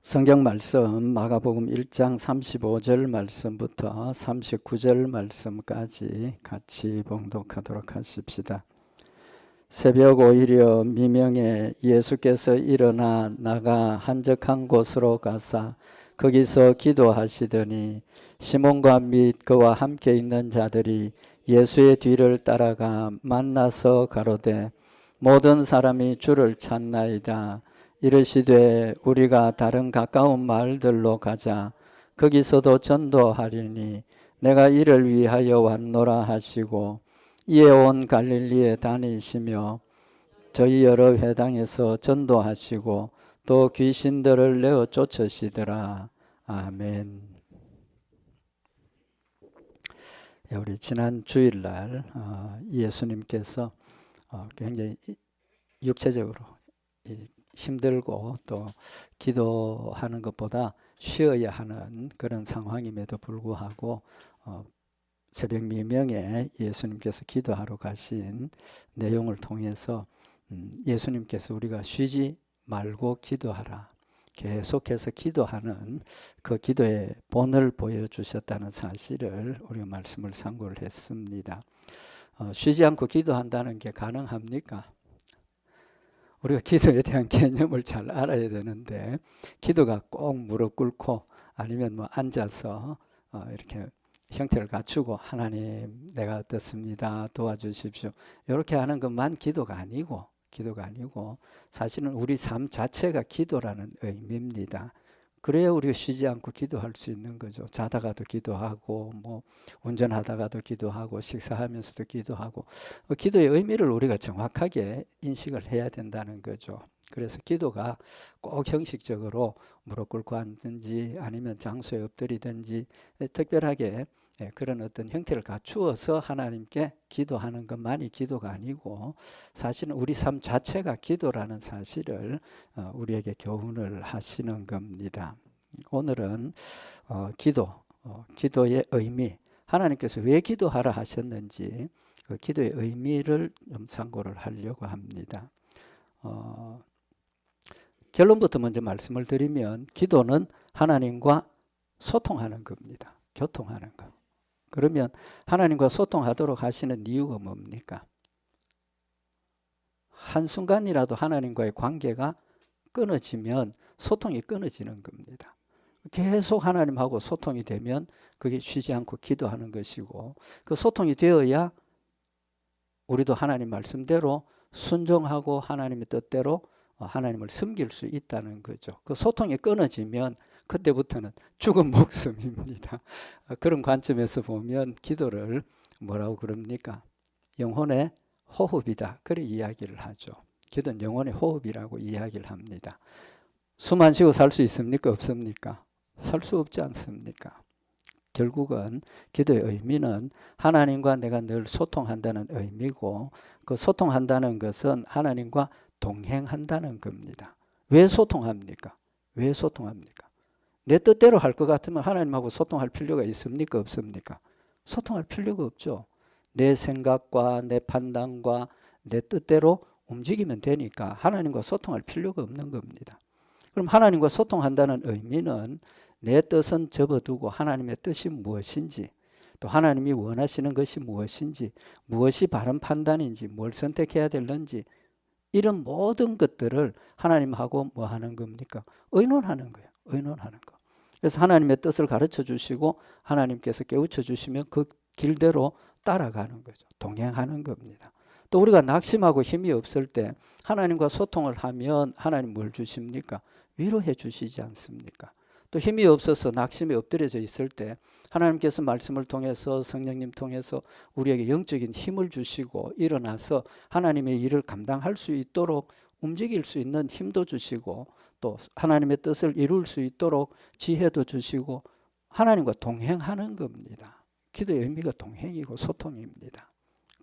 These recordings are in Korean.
성경 말씀 마가복음 1장 35절 말씀부터 39절 말씀까지 같이 봉독하도록 하십시다. 새벽 오히려 미명에 예수께서 일어나 나가 한적한 곳으로 가사 거기서 기도하시더니 시몬과 및 그와 함께 있는 자들이 예수의 뒤를 따라가 만나서 가로되 모든 사람이 주를 찾나이다. 이르시되 우리가 다른 가까운 마을들로 가자. 거기서도 전도하리니 내가 이를 위하여 왔노라 하시고 이에 온 갈릴리에 다니시며 저희 여러 회당에서 전도하시고 또 귀신들을 내어 쫓으시더라. 아멘. 우리 지난 주일날 예수님께서 굉장히 육체적으로 힘들고 또 기도하는 것보다 쉬어야 하는 그런 상황임에도 불구하고 새벽 미명에 예수님께서 기도하러 가신 내용을 통해서 예수님께서 우리가 쉬지 말고 기도하라, 계속해서 기도하는 그 기도의 본을 보여주셨다는 사실을 우리가 말씀을 상고를 했습니다. 쉬지 않고 기도한다는 게 가능합니까? 우리가 기도에 대한 개념을 잘 알아야 되는데 기도가 꼭 무릎 꿇고 아니면 앉아서 이렇게 형태를 갖추고 하나님 내가 어떻습니다 도와주십시오 이렇게 하는 것만 기도가 아니고 사실은 우리 삶 자체가 기도라는 의미입니다. 그래야 우리가 쉬지 않고 기도할 수 있는 거죠. 자다가도 기도하고 운전하다가도 기도하고 식사하면서도 기도하고 기도의 의미를 우리가 정확하게 인식을 해야 된다는 거죠. 그래서 기도가 꼭 형식적으로 무릎 꿇고 앉든지 아니면 장소에 엎드리든지 특별하게 그런 어떤 형태를 갖추어서 하나님께 기도하는 것만이 기도가 아니고 사실은 우리 삶 자체가 기도라는 사실을 우리에게 교훈을 하시는 겁니다. 오늘은 기도의 의미, 하나님께서 왜 기도하라 하셨는지 그 기도의 의미를 좀 상고를 하려고 합니다. 결론부터 먼저 말씀을 드리면 기도는 하나님과 소통하는 겁니다. 교통하는 것. 그러면 하나님과 소통하도록 하시는 이유가 뭡니까? 한순간이라도 하나님과의 관계가 끊어지면 소통이 끊어지는 겁니다. 계속 하나님하고 소통이 되면 그게 쉬지 않고 기도하는 것이고 그 소통이 되어야 우리도 하나님 말씀대로 순종하고 하나님의 뜻대로 하나님을 섬길 수 있다는 거죠. 그 소통이 끊어지면 그때부터는 죽은 목숨입니다. 그런 관점에서 보면 기도를 뭐라고 그럽니까? 영혼의 호흡이다. 그렇게 이야기를 하죠. 기도는 영혼의 호흡이라고 이야기를 합니다. 숨 안 쉬고 살 수 있습니까? 없습니까? 살 수 없지 않습니까? 결국은 기도의 의미는 하나님과 내가 늘 소통한다는 의미고 그 소통한다는 것은 하나님과 동행한다는 겁니다. 왜 소통합니까? 왜 소통합니까? 내 뜻대로 할 것 같으면 하나님하고 소통할 필요가 있습니까? 없습니까? 소통할 필요가 없죠. 내 생각과 내 판단과 내 뜻대로 움직이면 되니까 하나님과 소통할 필요가 없는 겁니다. 그럼 하나님과 소통한다는 의미는 내 뜻은 접어두고 하나님의 뜻이 무엇인지 또 하나님이 원하시는 것이 무엇인지 무엇이 바른 판단인지 뭘 선택해야 되는지 이런 모든 것들을 하나님하고 뭐 하는 겁니까? 의논하는 거예요. 의논하는 거. 그래서 하나님의 뜻을 가르쳐 주시고 하나님께서 깨우쳐 주시면 그 길대로 따라가는 거죠. 동행하는 겁니다. 또 우리가 낙심하고 힘이 없을 때 하나님과 소통을 하면 하나님 뭘 주십니까? 위로해 주시지 않습니까? 또 힘이 없어서 낙심에 엎드려져 있을 때 하나님께서 말씀을 통해서 성령님 통해서 우리에게 영적인 힘을 주시고 일어나서 하나님의 일을 감당할 수 있도록 움직일 수 있는 힘도 주시고 또 하나님의 뜻을 이룰 수 있도록 지혜도 주시고 하나님과 동행하는 겁니다. 기도의 의미가 동행이고 소통입니다.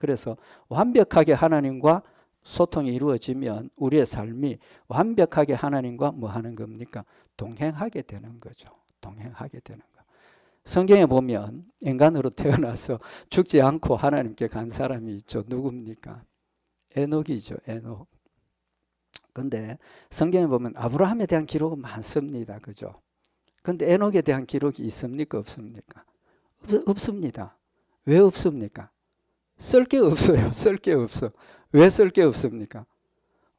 그래서 완벽하게 하나님과 소통이 이루어지면 우리의 삶이 완벽하게 하나님과 뭐 하는 겁니까? 동행하게 되는 거죠. 동행하게 되는 거. 성경에 보면 인간으로 태어나서 죽지 않고 하나님께 간 사람이 있죠. 누굽니까? 에녹이죠. 에녹. 근데 성경에 보면 아브라함에 대한 기록은 많습니다. 그죠? 근데 에녹에 대한 기록이 있습니까? 없습니까? 없습니다. 왜 없습니까? 쓸 게 없어요. 쓸 게 없어. 왜 쓸 게 없습니까?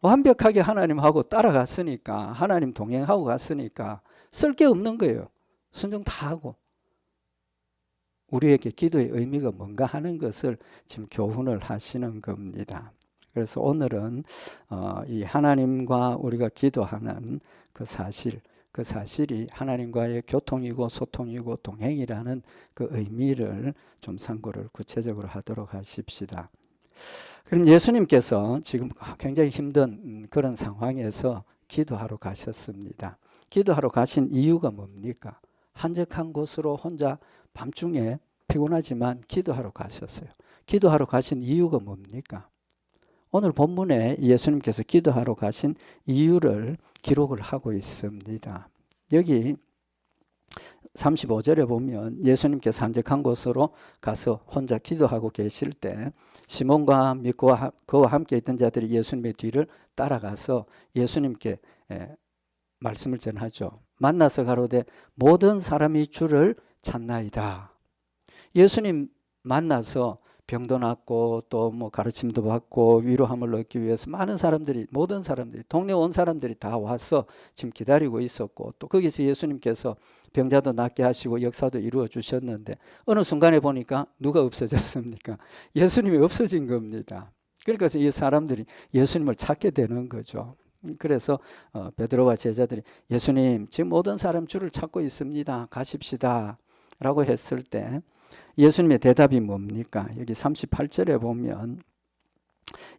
완벽하게 하나님하고 따라갔으니까, 하나님 동행하고 갔으니까 쓸 게 없는 거예요. 순종 다 하고. 우리에게 기도의 의미가 뭔가 하는 것을 지금 교훈을 하시는 겁니다. 그래서 오늘은 이 하나님과 우리가 기도하는 그 사실이 하나님과의 교통이고 소통이고 동행이라는 그 의미를 좀 상고를 구체적으로 하도록 하십시다. 그럼 예수님께서 지금 굉장히 힘든 그런 상황에서 기도하러 가셨습니다. 기도하러 가신 이유가 뭡니까? 한적한 곳으로 혼자 밤중에 피곤하지만 기도하러 가셨어요. 기도하러 가신 이유가 뭡니까? 오늘 본문에 예수님께서 기도하러 가신 이유를 기록을 하고 있습니다. 여기 35절에 보면 예수님께서 한적한 곳으로 가서 혼자 기도하고 계실 때 시몬과 믿고 그와 함께 있던 자들이 예수님의 뒤를 따라가서 예수님께 말씀을 전하죠. 만나서 가로되 모든 사람이 주를 찾나이다. 예수님 만나서 병도 낫고 또 뭐 가르침도 받고 위로함을 얻기 위해서 많은 사람들이, 모든 사람들이, 동네 온 사람들이 다 와서 지금 기다리고 있었고, 또 거기서 예수님께서 병자도 낫게 하시고 역사도 이루어 주셨는데 어느 순간에 보니까 누가 없어졌습니까? 예수님이 없어진 겁니다. 그러니까 이 사람들이 예수님을 찾게 되는 거죠. 그래서 베드로와 제자들이 예수님, 지금 모든 사람 주를 찾고 있습니다. 가십시다 라고 했을 때 예수님의 대답이 뭡니까? 여기 38절에 보면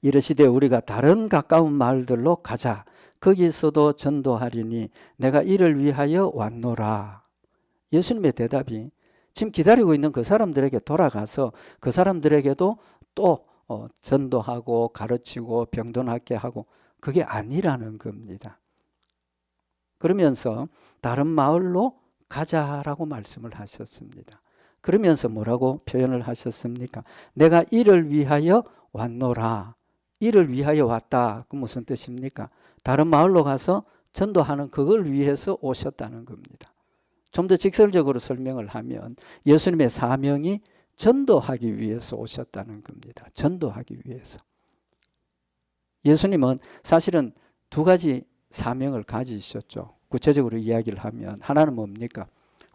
이르시되 우리가 다른 가까운 마을들로 가자. 거기서도 전도하리니 내가 이를 위하여 왔노라. 예수님의 대답이 지금 기다리고 있는 그 사람들에게 돌아가서 그 사람들에게도 또 전도하고 가르치고 병도 낫게 하고, 그게 아니라는 겁니다. 그러면서 다른 마을로 가자라고 말씀을 하셨습니다. 그러면서 뭐라고 표현을 하셨습니까? 내가 이를 위하여 왔노라. 이를 위하여 왔다. 그 무슨 뜻입니까? 다른 마을로 가서 전도하는 그걸 위해서 오셨다는 겁니다. 좀 더 직설적으로 설명을 하면 예수님의 사명이 전도하기 위해서 오셨다는 겁니다. 전도하기 위해서. 예수님은 사실은 두 가지 사명을 가지셨죠. 구체적으로 이야기를 하면 하나는 뭡니까?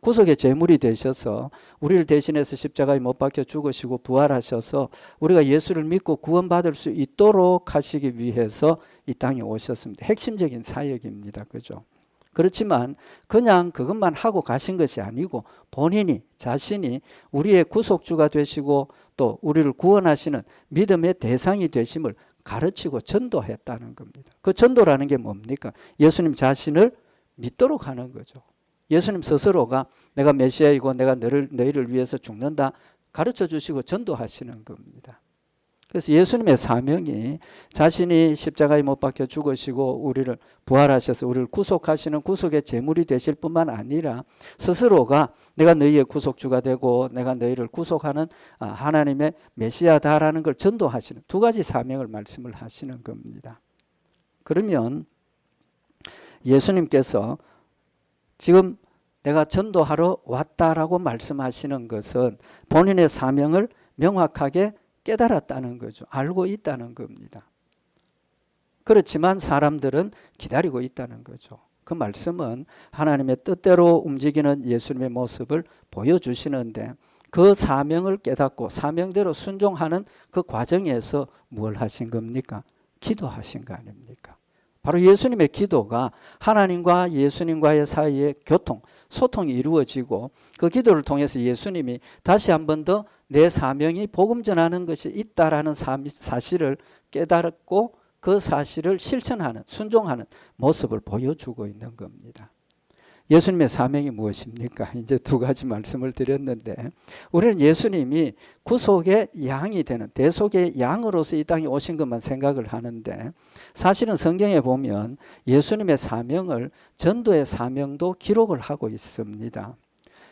구속의 제물이 되셔서 우리를 대신해서 십자가에 못 박혀 죽으시고 부활하셔서 우리가 예수를 믿고 구원받을 수 있도록 하시기 위해서 이 땅에 오셨습니다. 핵심적인 사역입니다. 그죠? 그렇지만 그냥 그것만 하고 가신 것이 아니고 본인이 자신이 우리의 구속주가 되시고 또 우리를 구원하시는 믿음의 대상이 되심을 가르치고 전도했다는 겁니다. 그 전도라는 게 뭡니까? 예수님 자신을 믿도록 하는 거죠. 예수님 스스로가 내가 메시아이고 내가 너희를 위해서 죽는다 가르쳐 주시고 전도하시는 겁니다. 그래서 예수님의 사명이 자신이 십자가에 못 박혀 죽으시고 우리를 부활하셔서 우리를 구속하시는 구속의 제물이 되실 뿐만 아니라 스스로가 내가 너희의 구속주가 되고 내가 너희를 구속하는 하나님의 메시아다라는 걸 전도하시는 두 가지 사명을 말씀을 하시는 겁니다. 그러면 예수님께서 지금 내가 전도하러 왔다라고 말씀하시는 것은 본인의 사명을 명확하게 깨달았다는 거죠. 알고 있다는 겁니다. 그렇지만 사람들은 기다리고 있다는 거죠. 그 말씀은 하나님의 뜻대로 움직이는 예수님의 모습을 보여주시는데 그 사명을 깨닫고 사명대로 순종하는 그 과정에서 뭘 하신 겁니까? 기도하신 거 아닙니까? 바로 예수님의 기도가 하나님과 예수님과의 사이에 소통이 이루어지고 그 기도를 통해서 예수님이 다시 한 번 더 내 사명이 복음 전하는 것이 있다라는 사실을 깨달았고 그 사실을 실천하는, 순종하는 모습을 보여주고 있는 겁니다. 예수님의 사명이 무엇입니까? 이제 두 가지 말씀을 드렸는데 우리는 예수님이 구속의 양이 되는 대속의 양으로서 이 땅에 오신 것만 생각을 하는데 사실은 성경에 보면 예수님의 사명을 전도의 사명도 기록을 하고 있습니다.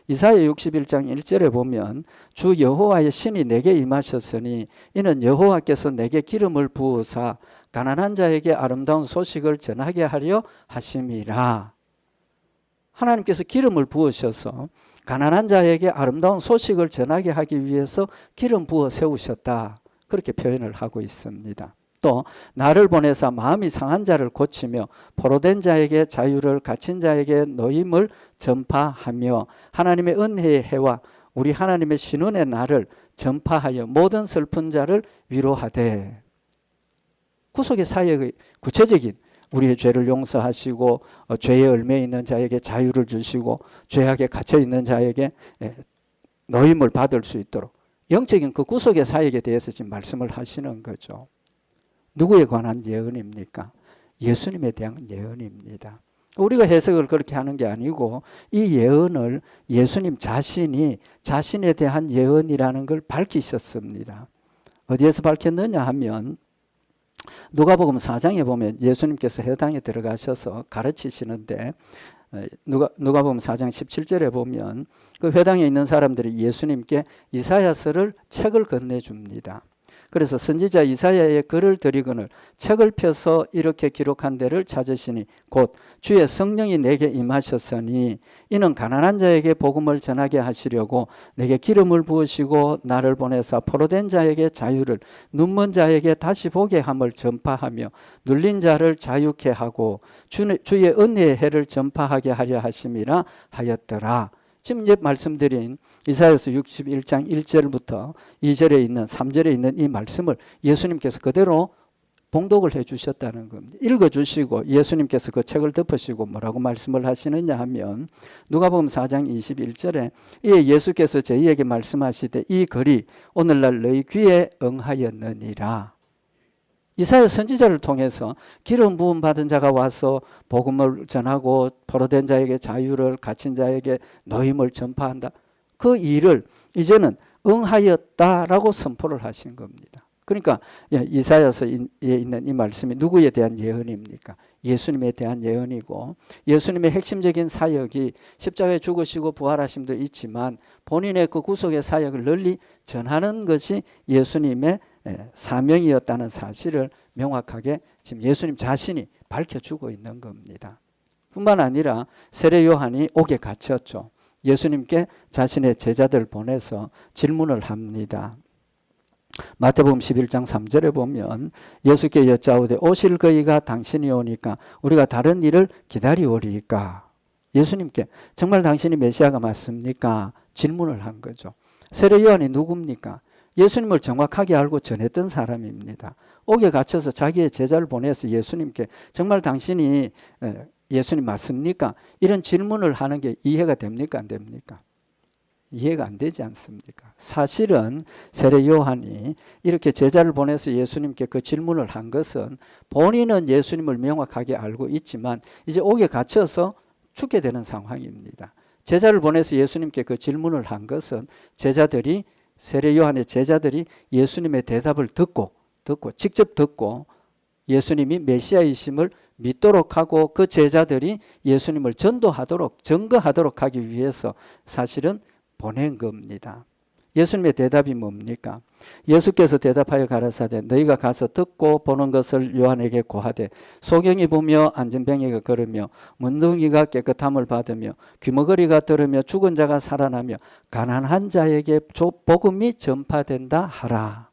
이사야 61장 1절에 보면 주 여호와의 신이 내게 임하셨으니 이는 여호와께서 내게 기름을 부으사 가난한 자에게 아름다운 소식을 전하게 하려 하심이라. 하나님께서 기름을 부으셔서 가난한 자에게 아름다운 소식을 전하게 하기 위해서 기름 부어 세우셨다. 그렇게 표현을 하고 있습니다. 또 나를 보내사 마음이 상한 자를 고치며 포로된 자에게 자유를, 갇힌 자에게 노임을 전파하며 하나님의 은혜의 해와 우리 하나님의 신원의 날을 전파하여 모든 슬픈 자를 위로하되. 구속의 사역의 구체적인 우리의 죄를 용서하시고 죄에 얽매 있는 자에게 자유를 주시고 죄악에 갇혀 있는 자에게 노임을 받을 수 있도록 영적인 그 구속의 사역에 대해서 지금 말씀을 하시는 거죠. 누구에 관한 예언입니까? 예수님에 대한 예언입니다. 우리가 해석을 그렇게 하는 게 아니고 이 예언을 예수님 자신이 자신에 대한 예언이라는 걸 밝히셨습니다. 어디에서 밝혔느냐 하면 누가복음 4장에 보면 예수님께서 회당에 들어가셔서 가르치시는데 누가복음 4장 17절에 보면 그 회당에 있는 사람들이 예수님께 이사야서를 책을 건네줍니다. 그래서 선지자 이사야의 글을 드리거늘 책을 펴서 이렇게 기록한 데를 찾으시니 곧 주의 성령이 내게 임하셨으니 이는 가난한 자에게 복음을 전하게 하시려고 내게 기름을 부으시고 나를 보내사 포로된 자에게 자유를, 눈먼 자에게 다시 보게 함을 전파하며 눌린 자를 자유케 하고 주의 은혜의 해를 전파하게 하려 하심이라 하였더라. 지금 이제 말씀드린 이사야서 61장 1절부터 2절에 있는 3절에 있는 이 말씀을 예수님께서 그대로 봉독을 해 주셨다는 겁니다. 읽어 주시고 예수님께서 그 책을 덮으시고 뭐라고 말씀을 하시느냐 하면 누가복음 4장 21절에 이에 예수께서 저희에게 말씀하시되 이 글이 오늘날 너희 귀에 응하였느니라. 이사야 선지자를 통해서 기름 부음 받은 자가 와서 복음을 전하고 포로된 자에게 자유를, 갇힌 자에게 노임을 전파한다. 그 일을 이제는 응하였다라고 선포를 하신 겁니다. 그러니까 이사야서에 있는 이 말씀이 누구에 대한 예언입니까? 예수님에 대한 예언이고 예수님의 핵심적인 사역이 십자가에 죽으시고 부활하심도 있지만 본인의 그 구속의 사역을 널리 전하는 것이 예수님의 사명이었다는 사실을 명확하게 지금 예수님 자신이 밝혀주고 있는 겁니다. 뿐만 아니라 세례 요한이 옥에 갇혔죠. 예수님께 자신의 제자들을 보내서 질문을 합니다. 마태복음 11장 3절에 보면 예수께 여짜오되 오실 그이가 당신이 오니까 우리가 다른 일을 기다리오리까. 예수님께 정말 당신이 메시아가 맞습니까? 질문을 한 거죠. 세례 요한이 누굽니까? 예수님을 정확하게 알고 전했던 사람입니다. 옥에 갇혀서 자기의 제자를 보내서 예수님께 정말 당신이 예수님 맞습니까? 이런 질문을 하는 게 이해가 됩니까? 안 됩니까? 이해가 안 되지 않습니까? 사실은 세례 요한이 이렇게 제자를 보내서 예수님께 그 질문을 한 것은 본인은 예수님을 명확하게 알고 있지만 이제 옥에 갇혀서 죽게 되는 상황입니다. 제자를 보내서 예수님께 그 질문을 한 것은 세례 요한의 제자들이 예수님의 대답을 듣고 직접 듣고 예수님이 메시아이심을 믿도록 하고 그 제자들이 예수님을 전도하도록 증거하도록 하기 위해서 사실은 보낸 겁니다. 예수님의 대답이 뭡니까? 예수께서 대답하여 가라사대 너희가 가서 듣고 보는 것을 요한에게 고하되 소경이 보며 안전뱅이가 걸으며 문둥이가 깨끗함을 받으며 귀머거리가 들으며 죽은 자가 살아나며 가난한 자에게 복음이 전파된다 하라.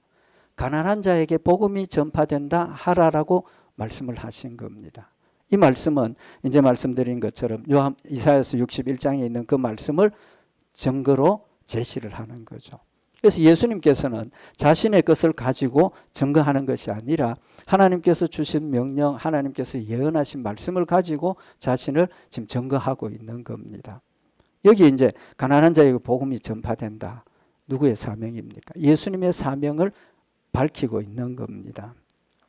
가난한 자에게 복음이 전파된다 하라라고 말씀을 하신 겁니다. 이 말씀은 이제 말씀드린 것처럼 이사야서 61장에 있는 그 말씀을 증거로 제시를 하는 거죠. 그래서 예수님께서는 자신의 것을 가지고 증거하는 것이 아니라 하나님께서 주신 명령, 하나님께서 예언하신 말씀을 가지고 자신을 지금 증거하고 있는 겁니다. 여기 이제 가난한 자에게 복음이 전파된다. 누구의 사명입니까? 예수님의 사명을 밝히고 있는 겁니다.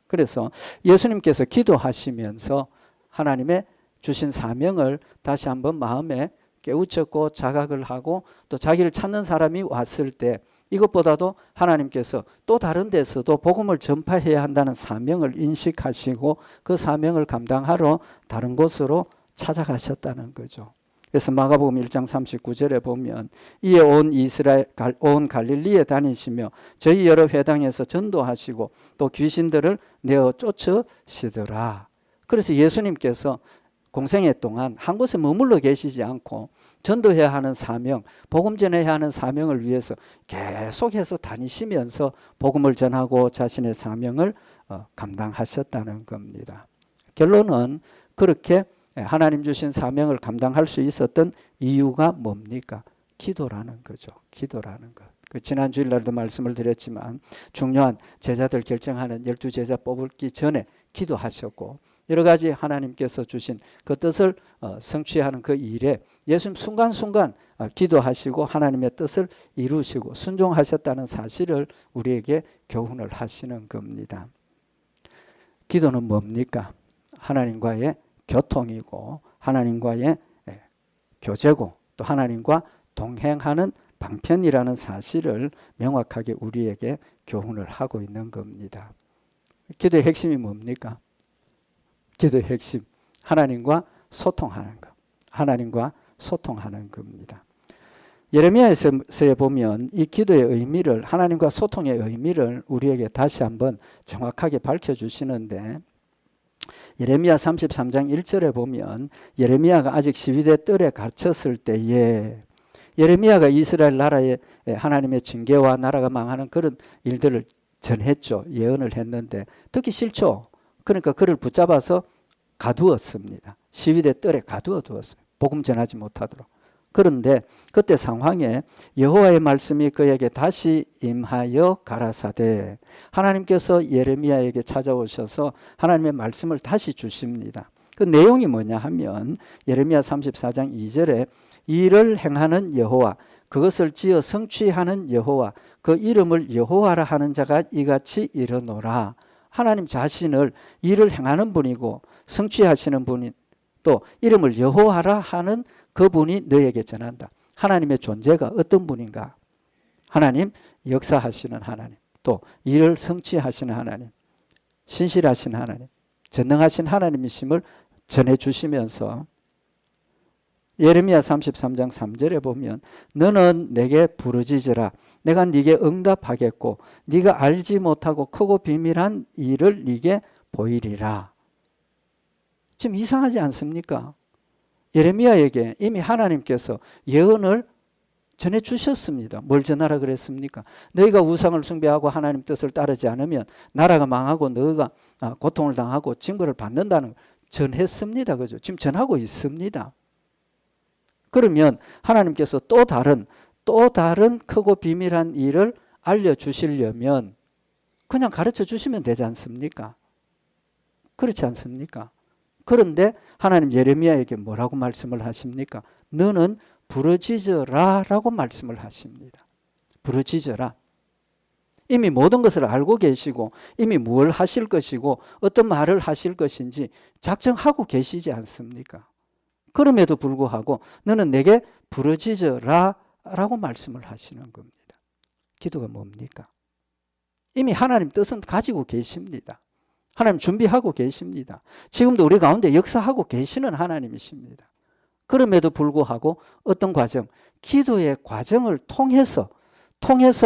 그래서 예수님께서 기도하시면서 하나님의 주신 사명을 다시 한번 마음에 깨우쳤고 자각을 하고 또 자기를 찾는 사람이 왔을 때 이것보다도 하나님께서 또 다른 데서도 복음을 전파해야 한다는 사명을 인식하시고 그 사명을 감당하러 다른 곳으로 찾아가셨다는 거죠. 그래서 마가복음 1장 39절에 보면 이에 온 갈릴리에 다니시며 저희 여러 회당에서 전도하시고 또 귀신들을 내어 쫓으시더라. 그래서 예수님께서 공생애 동안 한 곳에 머물러 계시지 않고 전도해야 하는 사명, 복음 전해야 하는 사명을 위해서 계속해서 다니시면서 복음을 전하고 자신의 사명을 감당하셨다는 겁니다. 결론은 그렇게 하나님 주신 사명을 감당할 수 있었던 이유가 뭡니까? 기도라는 거죠. 기도라는 것. 지난 주일날도 말씀을 드렸지만 중요한 제자들 결정하는 12제자 뽑기 전에 기도하셨고 여러 가지 하나님께서 주신 그 뜻을 성취하는 그 일에 예수님 순간순간 기도하시고 하나님의 뜻을 이루시고 순종하셨다는 사실을 우리에게 교훈을 하시는 겁니다. 기도는 뭡니까? 하나님과의 교통이고 하나님과의 교제고 또 하나님과 동행하는 방편이라는 사실을 명확하게 우리에게 교훈을 하고 있는 겁니다. 기도의 핵심이 뭡니까? 기도의 핵심, 하나님과 소통하는 것. 하나님과 소통하는 겁니다. 예레미야서에 보면 이 기도의 의미를, 하나님과 소통의 의미를 우리에게 다시 한번 정확하게 밝혀주시는데 예레미야 33장 1절에 보면 예레미야가 아직 시위대 뜰에 갇혔을 때에 예레미야가 이스라엘 나라에 하나님의 징계와 나라가 망하는 그런 일들을 전했죠. 예언을 했는데 듣기 싫죠. 그러니까 그를 붙잡아서 가두었습니다. 시위대 뜰에 가두어 두었어요. 복음 전하지 못하도록. 그런데 그때 상황에 여호와의 말씀이 그에게 다시 임하여 가라사대 하나님께서 예레미야에게 찾아오셔서 하나님의 말씀을 다시 주십니다. 그 내용이 뭐냐 하면 예레미야 34장 2절에 일을 행하는 여호와 그것을 지어 성취하는 여호와 그 이름을 여호와라 하는 자가 이같이 이르노라. 하나님 자신을 일을 행하는 분이고 성취하시는 분이 또 이름을 여호와라 하는 그분이 너에게 전한다. 하나님의 존재가 어떤 분인가? 하나님 역사하시는 하나님, 또 일을 성취하시는 하나님, 신실하신 하나님, 전능하신 하나님이심을 전해주시면서 예레미야 33장 3절에 보면 너는 내게 부르짖으라 내가 네게 응답하겠고 네가 알지 못하고 크고 비밀한 일을 네게 보이리라. 지금 이상하지 않습니까? 예레미야에게 이미 하나님께서 예언을 전해주셨습니다. 뭘 전하라 그랬습니까? 너희가 우상을 숭배하고 하나님 뜻을 따르지 않으면 나라가 망하고 너희가 고통을 당하고 징벌을 받는다는 전했습니다. 그죠? 지금 전하고 있습니다. 그러면 하나님께서 또 다른 크고 비밀한 일을 알려주시려면 그냥 가르쳐 주시면 되지 않습니까? 그렇지 않습니까? 그런데 하나님 예레미야에게 뭐라고 말씀을 하십니까? 너는 부르짖으라 라고 말씀을 하십니다. 부르짖으라. 이미 모든 것을 알고 계시고 이미 뭘 하실 것이고 어떤 말을 하실 것인지 작정하고 계시지 않습니까? 그럼에도 불구하고 너는 내게 부르짖으라 라고 말씀을 하시는 겁니다. 기도가 뭡니까? 이미 하나님 뜻은 가지고 계십니다. 하나님 준비하고 계십니다. 지금도 우리 가운데 역사하고 계시는 하나님이십니다. 그럼에도 불구하고 어떤 과정, 기도의 과정을 통해서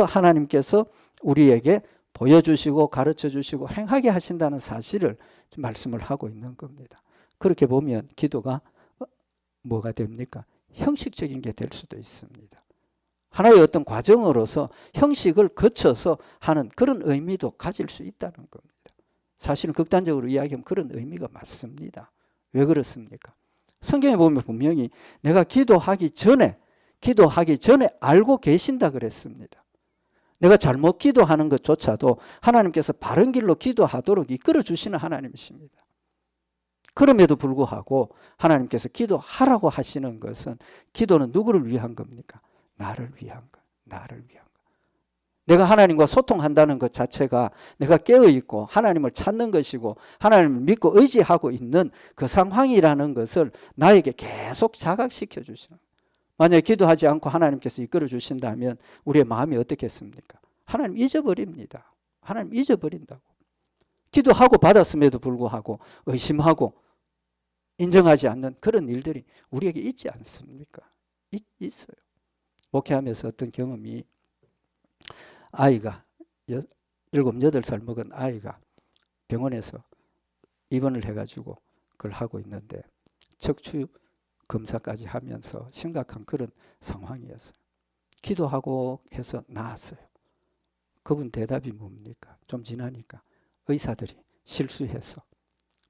하나님께서 우리에게 보여주시고 가르쳐주시고 행하게 하신다는 사실을 말씀을 하고 있는 겁니다. 그렇게 보면 기도가 뭐가 됩니까? 형식적인 게 될 수도 있습니다. 하나의 어떤 과정으로서 형식을 거쳐서 하는 그런 의미도 가질 수 있다는 겁니다. 사실은 극단적으로 이야기하면 그런 의미가 맞습니다. 왜 그렇습니까? 성경에 보면 분명히 내가 기도하기 전에 알고 계신다 그랬습니다. 내가 잘못 기도하는 것조차도 하나님께서 바른 길로 기도하도록 이끌어 주시는 하나님이십니다. 그럼에도 불구하고 하나님께서 기도하라고 하시는 것은 기도는 누구를 위한 겁니까? 나를 위한 것, 나를 위한 것. 내가 하나님과 소통한다는 것 자체가 내가 깨어있고 하나님을 찾는 것이고 하나님을 믿고 의지하고 있는 그 상황이라는 것을 나에게 계속 자각시켜 주시는 거예요. 만약에 기도하지 않고 하나님께서 이끌어 주신다면 우리의 마음이 어떻겠습니까? 하나님 잊어버립니다. 하나님 잊어버린다고. 기도하고 받았음에도 불구하고 의심하고 인정하지 않는 그런 일들이 우리에게 있지 않습니까? 있어요. 목회하면서 어떤 경험이 아이가 7, 8살 먹은 아이가 병원에서 입원을 해가지고 그걸 하고 있는데 척추 검사까지 하면서 심각한 그런 상황이었어요. 기도하고 해서 나았어요. 그분 대답이 뭡니까? 좀 지나니까 의사들이 실수해서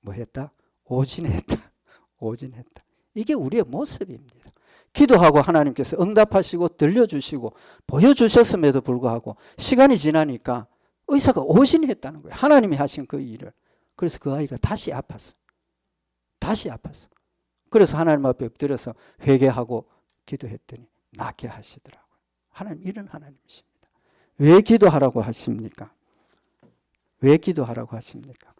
뭐 했다? 오진했다. 오진했다. 이게 우리의 모습입니다. 기도하고 하나님께서 응답하시고 들려주시고 보여주셨음에도 불구하고 시간이 지나니까 의사가 오진했다는 거예요. 하나님이 하신 그 일을. 그래서 그 아이가 다시 아팠어. 다시 아팠어. 그래서 하나님 앞에 엎드려서 회개하고 기도했더니 낫게 하시더라고요. 하나님 이런 하나님이십니다. 왜 기도하라고 하십니까? 왜 기도하라고 하십니까?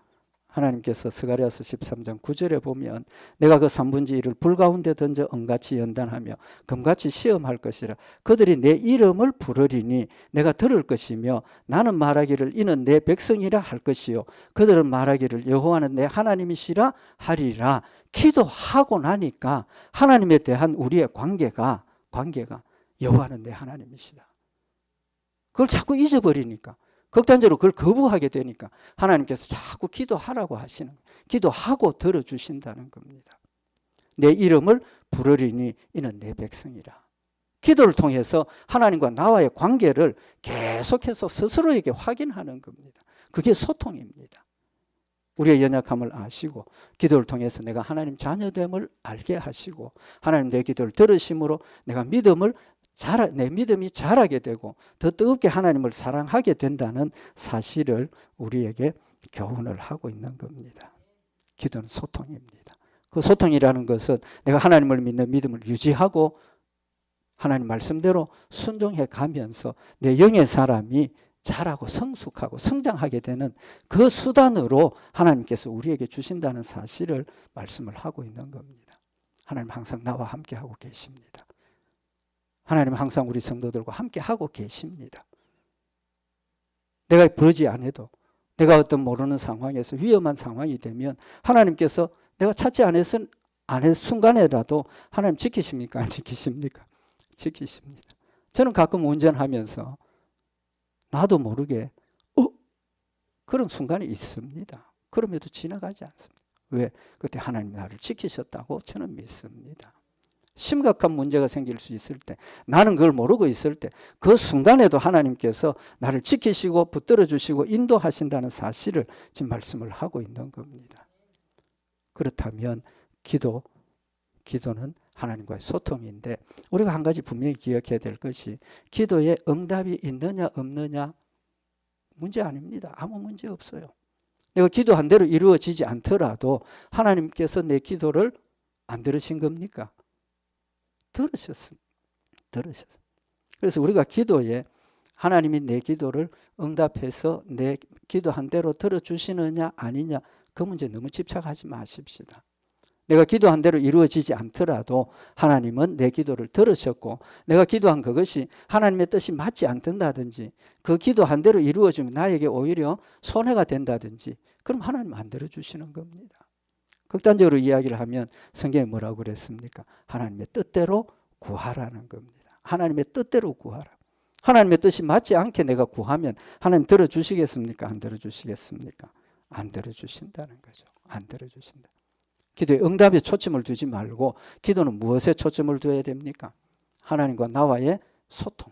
하나님께서 스가랴서 13장 9절에 보면 내가 그 3분의 1을 불 가운데 던져 은같이 연단하며 금같이 시험할 것이라. 그들이 내 이름을 부르리니 내가 들을 것이며 나는 말하기를 이는 내 백성이라 할 것이요 그들은 말하기를 여호와는 내 하나님이시라 하리라. 기도하고 나니까 하나님에 대한 우리의 관계가 여호와는 내 하나님이시다. 그걸 자꾸 잊어버리니까 극단적으로 그걸 거부하게 되니까 하나님께서 자꾸 기도하라고 하시는 거예요. 기도하고 들어주신다는 겁니다. 내 이름을 부르리니 이는 내 백성이라. 기도를 통해서 하나님과 나와의 관계를 계속해서 스스로에게 확인하는 겁니다. 그게 소통입니다. 우리의 연약함을 아시고 기도를 통해서 내가 하나님 자녀됨을 알게 하시고 하나님 내 기도를 들으심으로 내가 내 믿음이 자라게 되고 더 뜨겁게 하나님을 사랑하게 된다는 사실을 우리에게 교훈을 하고 있는 겁니다. 기도는 소통입니다. 그 소통이라는 것은 내가 하나님을 믿는 믿음을 유지하고 하나님 말씀대로 순종해 가면서 내 영의 사람이 자라고 성숙하고 성장하게 되는 그 수단으로 하나님께서 우리에게 주신다는 사실을 말씀을 하고 있는 겁니다. 하나님 항상 나와 함께하고 계십니다. 하나님은 항상 우리 성도들과 함께하고 계십니다. 내가 그러지 않아도 내가 어떤 모르는 상황에서 위험한 상황이 되면 하나님께서 내가 찾지 않았을 순간에라도 하나님 지키십니까? 안 지키십니까? 지키십니다. 저는 가끔 운전하면서 나도 모르게 그런 순간이 있습니다. 그럼에도 지나가지 않습니다. 왜? 그때 하나님이 나를 지키셨다고 저는 믿습니다. 심각한 문제가 생길 수 있을 때 나는 그걸 모르고 있을 때 그 순간에도 하나님께서 나를 지키시고 붙들어 주시고 인도하신다는 사실을 지금 말씀을 하고 있는 겁니다. 그렇다면 기도는 하나님과의 소통인데 우리가 한 가지 분명히 기억해야 될 것이 기도에 응답이 있느냐 없느냐 문제 아닙니다. 아무 문제 없어요. 내가 기도한 대로 이루어지지 않더라도 하나님께서 내 기도를 안 들으신 겁니까? 들으셨습니다. 그래서 우리가 기도에 하나님이 내 기도를 응답해서 내 기도한 대로 들어주시느냐 아니냐 그 문제 너무 집착하지 마십시다. 내가 기도한 대로 이루어지지 않더라도 하나님은 내 기도를 들으셨고 내가 기도한 그것이 하나님의 뜻이 맞지 않는다든지 그 기도한 대로 이루어지면 나에게 오히려 손해가 된다든지 그럼 하나님 안 들어주시는 겁니다. 극단적으로 이야기를 하면 성경에 뭐라고 그랬습니까? 하나님의 뜻대로 구하라는 겁니다. 하나님의 뜻대로 구하라. 하나님의 뜻이 맞지 않게 내가 구하면 하나님 들어주시겠습니까? 안 들어주시겠습니까? 안 들어주신다는 거죠. 안 들어주신다. 기도에 응답에 초점을 두지 말고 기도는 무엇에 초점을 두어야 됩니까? 하나님과 나와의 소통,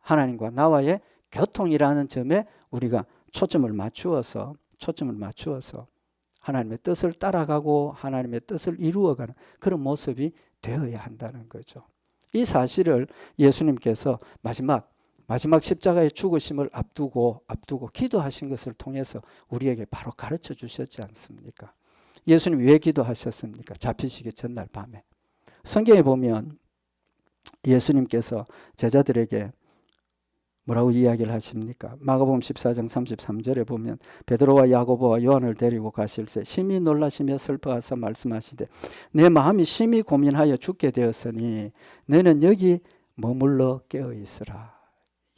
하나님과 나와의 교통이라는 점에 우리가 초점을 맞추어서 하나님의 뜻을 따라가고 하나님의 뜻을 이루어가는 그런 모습이 되어야 한다는 거죠. 이 사실을 예수님께서 마지막 십자가의 죽으심을 앞두고 기도하신 것을 통해서 우리에게 바로 가르쳐 주셨지 않습니까? 예수님 왜 기도하셨습니까? 잡히시기 전날 밤에. 성경에 보면 예수님께서 제자들에게 뭐라고 이야기를 하십니까? 마가복음 14장 33절에 보면 베드로와 야고보와 요한을 데리고 가실새 심히 놀라시며 슬퍼하사 말씀하시되 내 마음이 심히 고민하여 죽게 되었으니 너는 여기 머물러 깨어 있으라.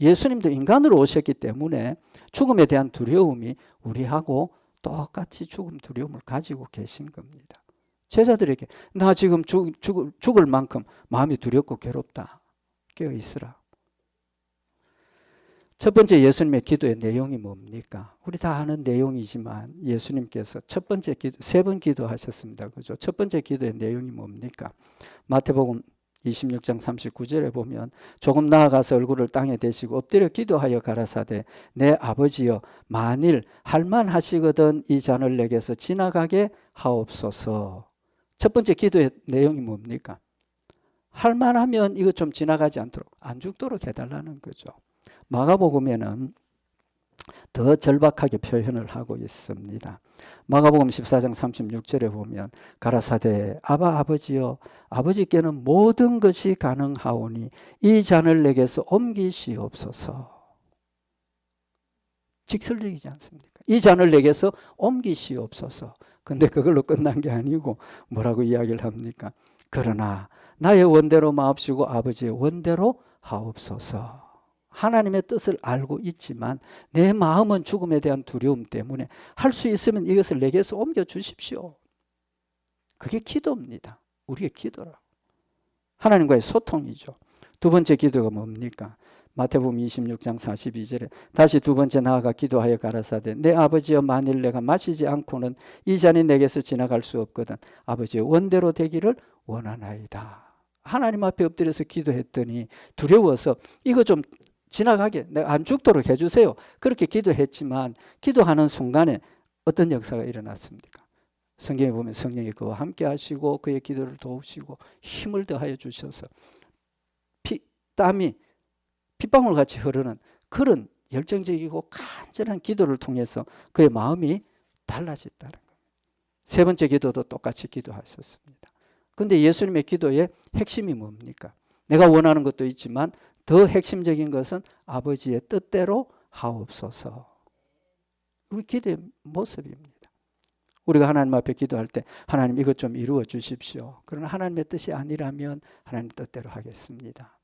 예수님도 인간으로 오셨기 때문에 죽음에 대한 두려움이 우리하고 똑같이 죽음 두려움을 가지고 계신 겁니다. 제자들에게 나 지금 죽을 만큼 마음이 두렵고 괴롭다. 깨어 있으라. 첫 번째 예수님의 기도의 내용이 뭡니까? 우리 다 아는 내용이지만 예수님께서 첫 번째 기도, 3번 기도하셨습니다. 그죠? 첫 번째 기도의 내용이 뭡니까? 마태복음 26장 39절에 보면 조금 나아가서 얼굴을 땅에 대시고 엎드려 기도하여 가라사대 내 아버지여 만일 할만하시거든 이 잔을 내게서 지나가게 하옵소서. 첫 번째 기도의 내용이 뭡니까? 할만하면 이거 좀 지나가지 않도록 안 죽도록 해달라는 거죠. 마가복음에는 더 절박하게 표현을 하고 있습니다. 마가복음 14장 36절에 보면 가라사대 아버지여 아버지께는 모든 것이 가능하오니 이 잔을 내게서 옮기시옵소서. 직설적이지 않습니까? 이 잔을 내게서 옮기시옵소서. 근데 그걸로 끝난 게 아니고 뭐라고 이야기를 합니까? 그러나 나의 원대로 마옵시고 아버지의 원대로 하옵소서. 하나님의 뜻을 알고 있지만 내 마음은 죽음에 대한 두려움 때문에 할 수 있으면 이것을 내게서 옮겨 주십시오. 그게 기도입니다. 우리의 기도라. 하나님과의 소통이죠. 두 번째 기도가 뭡니까? 마태복음 26장 42절에 다시 두 번째 나아가 기도하여 가라사대 내 아버지여 만일 내가 마시지 않고는 이 잔이 내게서 지나갈 수 없거든 아버지의 원대로 되기를 원하나이다. 하나님 앞에 엎드려서 기도했더니 두려워서 이거 좀 지나가게 내가 안 죽도록 해주세요. 그렇게 기도했지만 기도하는 순간에 어떤 역사가 일어났습니까? 성경에 보면 성령이 그와 함께 하시고 그의 기도를 도우시고 힘을 더하여 주셔서 땀이 핏방울같이 흐르는 그런 열정적이고 간절한 기도를 통해서 그의 마음이 달라졌다는 거예요. 세 번째 기도도 똑같이 기도하셨습니다. 그런데 예수님의 기도의 핵심이 뭡니까? 내가 원하는 것도 있지만 더 핵심적인 것은 아버지의 뜻대로 하옵소서. 우리 기도의 모습입니다. 우리가 하나님 앞에 기도할 때 하나님 이것 좀 이루어 주십시오. 그러나 하나님의 뜻이 아니라면 하나님 뜻대로 하겠습니다.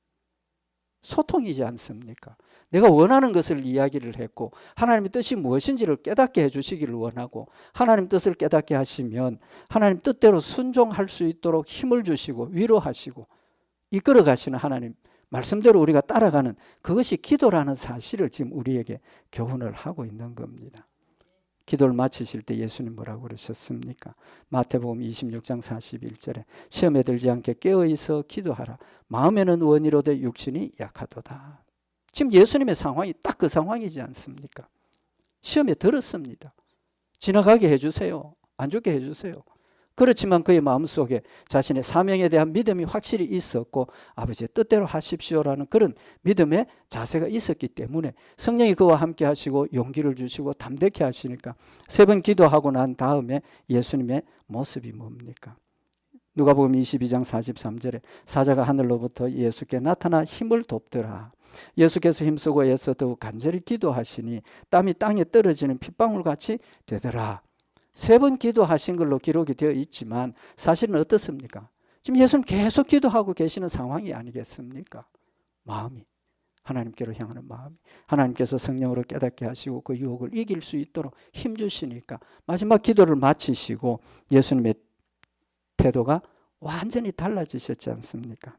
소통이지 않습니까? 내가 원하는 것을 이야기를 했고 하나님의 뜻이 무엇인지를 깨닫게 해주시기를 원하고 하나님 뜻을 깨닫게 하시면 하나님 뜻대로 순종할 수 있도록 힘을 주시고 위로하시고 이끌어 가시는 하나님 말씀대로 우리가 따라가는 그것이 기도라는 사실을 지금 우리에게 교훈을 하고 있는 겁니다. 기도를 마치실 때 예수님 뭐라고 그러셨습니까? 마태복음 26장 41절에 시험에 들지 않게 깨어있어 기도하라. 마음에는 원이로되 육신이 약하도다. 지금 예수님의 상황이 딱 그 상황이지 않습니까? 시험에 들었습니다. 지나가게 해주세요. 안 죽게 해주세요. 그렇지만 그의 마음속에 자신의 사명에 대한 믿음이 확실히 있었고 아버지의 뜻대로 하십시오라는 그런 믿음의 자세가 있었기 때문에 성령이 그와 함께 하시고 용기를 주시고 담대케 하시니까 세 번 기도하고 난 다음에 예수님의 모습이 뭡니까? 누가복음 22장 43절에 사자가 하늘로부터 예수께 나타나 힘을 돕더라. 예수께서 힘쓰고 애써 더욱 간절히 기도하시니 땀이 땅에 떨어지는 핏방울같이 되더라. 세 번 기도하신 걸로 기록이 되어 있지만 사실은 어떻습니까? 지금 예수님 계속 기도하고 계시는 상황이 아니겠습니까? 마음이 하나님께로 향하는 마음이 하나님께서 성령으로 깨닫게 하시고 그 유혹을 이길 수 있도록 힘주시니까 마지막 기도를 마치시고 예수님의 태도가 완전히 달라지셨지 않습니까?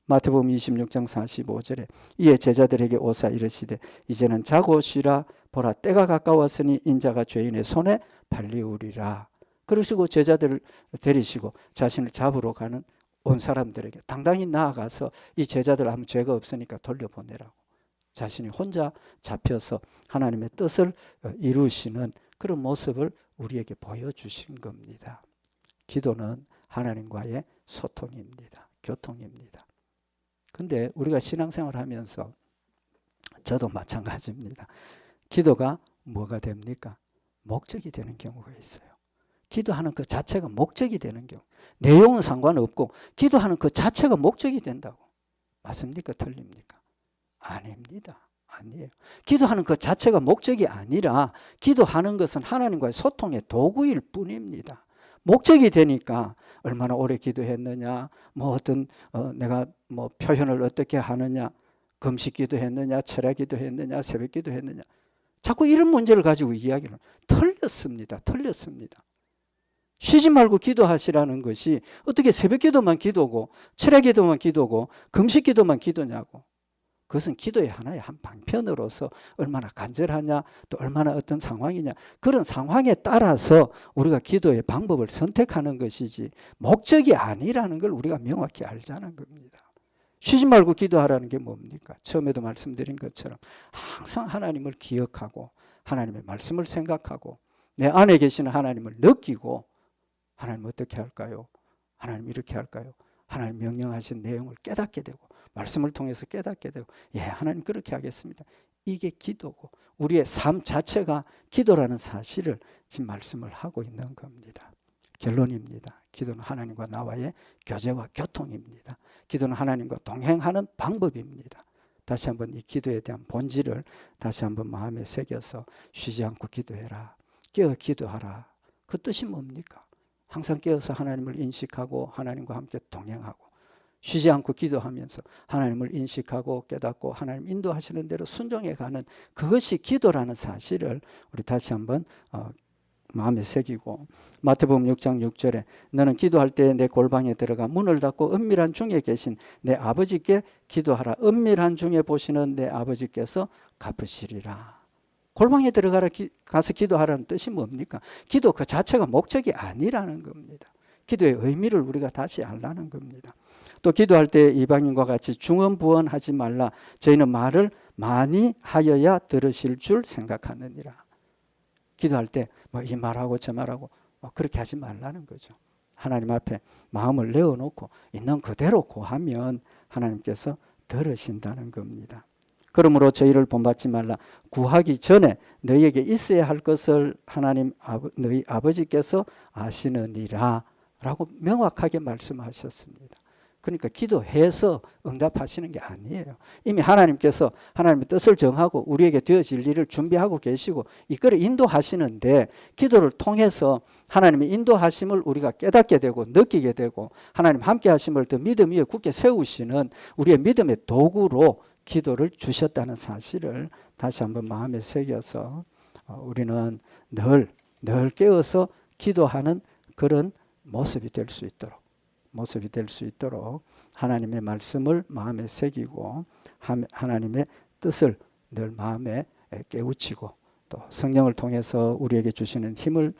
마태복음 26장 45절에 이에 제자들에게 오사 이르시되 이제는 자고 쉬라 보라 때가 가까웠으니 인자가 죄인의 손에 팔리우리라. 그러시고 제자들을 데리시고 자신을 잡으러 가는 온 사람들에게 당당히 나아가서 이 제자들 아무 죄가 없으니까 돌려보내라고 자신이 혼자 잡혀서 하나님의 뜻을 이루시는 그런 모습을 우리에게 보여주신 겁니다. 기도는 하나님과의 소통입니다. 교통입니다. 근데 우리가 신앙생활 하면서 저도 마찬가지입니다. 기도가 뭐가 됩니까? 목적이 되는 경우가 있어요. 기도하는 그 자체가 목적이 되는 경우. 내용은 상관없고 기도하는 그 자체가 목적이 된다고. 맞습니까? 틀립니까? 아닙니다. 아니에요. 기도하는 그 자체가 목적이 아니라 기도하는 것은 하나님과의 소통의 도구일 뿐입니다. 목적이 되니까 얼마나 오래 기도했느냐, 뭐 어떤 내가 뭐 표현을 어떻게 하느냐, 금식 기도했느냐, 철야 기도했느냐, 새벽 기도했느냐, 자꾸 이런 문제를 가지고 이야기를 틀렸습니다. 틀렸습니다. 쉬지 말고 기도하시라는 것이 어떻게 새벽 기도만 기도고 철야 기도만 기도고 금식 기도만 기도냐고. 그것은 기도의 하나의 한 방편으로서 얼마나 간절하냐 또 얼마나 어떤 상황이냐 그런 상황에 따라서 우리가 기도의 방법을 선택하는 것이지 목적이 아니라는 걸 우리가 명확히 알자는 겁니다. 쉬지 말고 기도하라는 게 뭡니까? 처음에도 말씀드린 것처럼 항상 하나님을 기억하고 하나님의 말씀을 생각하고 내 안에 계시는 하나님을 느끼고 하나님 어떻게 할까요? 하나님 이렇게 할까요? 하나님 명령하신 내용을 깨닫게 되고 말씀을 통해서 깨닫게 되고 예 하나님 그렇게 하겠습니다. 이게 기도고 우리의 삶 자체가 기도라는 사실을 지금 말씀을 하고 있는 겁니다. 결론입니다. 기도는 하나님과 나와의 교제와 교통입니다. 기도는 하나님과 동행하는 방법입니다. 다시 한번 이 기도에 대한 본질을 다시 한번 마음에 새겨서 쉬지 않고 기도해라. 깨어 기도하라. 그 뜻이 뭡니까? 항상 깨어서 하나님을 인식하고 하나님과 함께 동행하고 쉬지 않고 기도하면서 하나님을 인식하고 깨닫고 하나님 인도하시는 대로 순종해가는 그것이 기도라는 사실을 우리 다시 한번 마음에 새기고 마태복음 6장 6절에 너는 기도할 때 내 골방에 들어가 문을 닫고 은밀한 중에 계신 내 아버지께 기도하라. 은밀한 중에 보시는 내 아버지께서 갚으시리라. 골방에 들어가라 가서 기도하라는 뜻이 뭡니까? 기도 그 자체가 목적이 아니라는 겁니다. 기도의 의미를 우리가 다시 알라는 겁니다. 또 기도할 때 이방인과 같이 중언부언하지 말라. 저희는 말을 많이 하여야 들으실 줄 생각하느니라. 기도할 때 뭐 이 말하고 저 말하고 그렇게 하지 말라는 거죠. 하나님 앞에 마음을 내어놓고 있는 그대로 고하면 하나님께서 들으신다는 겁니다. 그러므로 저희를 본받지 말라. 구하기 전에 너희에게 있어야 할 것을 하나님 너희 아버지께서 아시느니라 라고 명확하게 말씀하셨습니다. 그러니까 기도해서 응답하시는 게 아니에요. 이미 하나님께서 하나님의 뜻을 정하고 우리에게 되어질 일을 준비하고 계시고 이끌어 인도하시는데 기도를 통해서 하나님의 인도하심을 우리가 깨닫게 되고 느끼게 되고 하나님 함께 하심을 더 믿음 위에 굳게 세우시는 우리의 믿음의 도구로 기도를 주셨다는 사실을 다시 한번 마음에 새겨서 우리는 늘 깨어서 기도하는 그런 모습이 될 수 있도록 하나님의 말씀을 마음에 새기고 하나님의 뜻을 늘 마음에 깨우치고 또 성령을 통해서 우리에게 주시는 힘을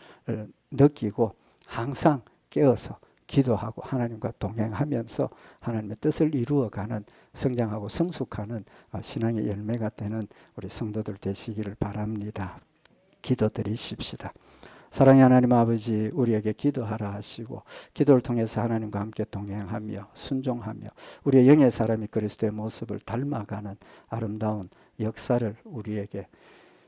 느끼고 항상 깨어서 기도하고 하나님과 동행하면서 하나님의 뜻을 이루어가는 성장하고 성숙하는 신앙의 열매가 되는 우리 성도들 되시기를 바랍니다. 기도드리십시다. 사랑의 하나님 아버지, 우리에게 기도하라 하시고 기도를 통해서 하나님과 함께 동행하며 순종하며 우리의 영의 사람이 그리스도의 모습을 닮아가는 아름다운 역사를 우리에게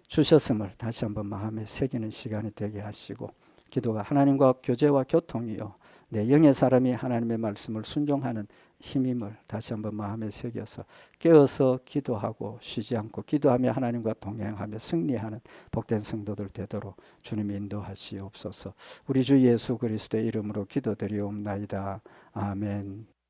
주셨음을 다시 한번 마음에 새기는 시간이 되게 하시고 기도가 하나님과 교제와 교통이요 내 영의 사람이 하나님의 말씀을 순종하는 힘임을 다시 한번 마음에 새겨서 깨어서 기도하고 쉬지 않고 기도하며 하나님과 동행하며 승리하는 복된 성도들 되도록 주님이 인도하시옵소서. 우리 주 예수 그리스도의 이름으로 기도드리옵나이다. 아멘.